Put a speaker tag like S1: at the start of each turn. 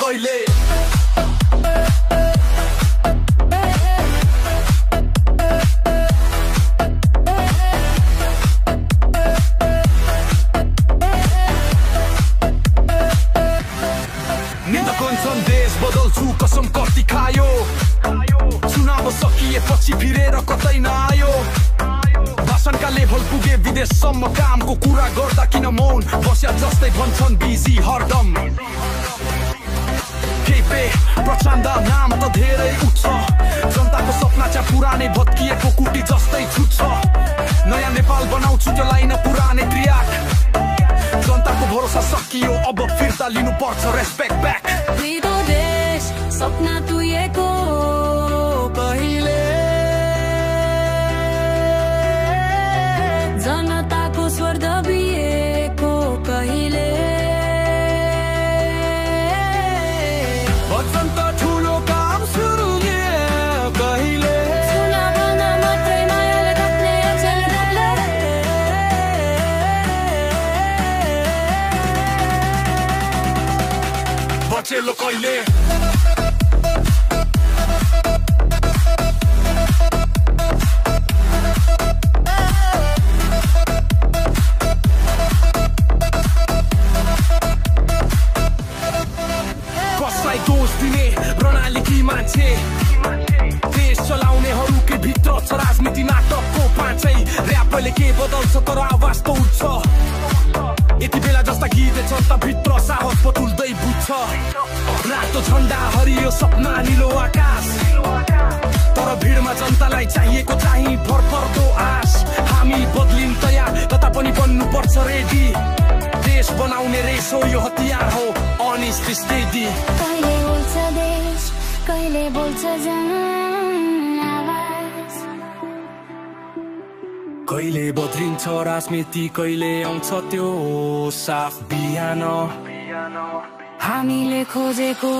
S1: कहिले सन्देश बदल्छु कसम कति खायो चुनाव सकिएपछि फिरेर कतै नआयो भाषणका लेभल पुगे विदेशसम्म कामको कुरा गर्दा किन मौन बस्या जस्तै भन्छन् बिजी हरदम केपे प्रचण्ड नाम त धेरै उठ्छ जनताको सपना चाहिँ पुरानै भत्किएको कुटी जस्तै छुट्छ नयाँ नेपाल बनाउँछु त्यो लाइन पुरानै त्रियाक जनताको भरोसा सकियो अब फिर्ता लिनु पर्छ रेस्पेक्ट ब्याक
S2: देश सपना तुएको कहिले जनताको स्वर दबिएको कहिले
S1: भन्छन् त ठुलो काम सुरु कहिले
S2: चुनावमा मात्रै मायाले काट्ने
S1: बचेलो कहिले कसलाई दोष दिने प्रणालीकी मान्छे देश चलाउनेहरूकै भित्र छ राजनीति नाटकको पाँचै र्यापले के बदल्छ तर आवाज त उठ्छ यति बेला जस्ता गीत जनता भित्र साहस बटुल्दै बुझ्छ रातो झण्डा हरियो सपना निलो आकाश तर भिडमा जनतालाई चाहिएको चाहिँ भरपर्दो आश हामी बदलिन तयार ततापनि बन्नु पर्छ रेडी देश बनाउने रेस हो यो हतियार हो अनेस्ट स्टेडी
S2: कहिले बोल्छ देश कहिले बोल्छ जन आवाज
S1: कहिले बद्रिन्छ राजनीति कहिले आउँछ त्यो साफ बिहान
S2: हामीले खोजेको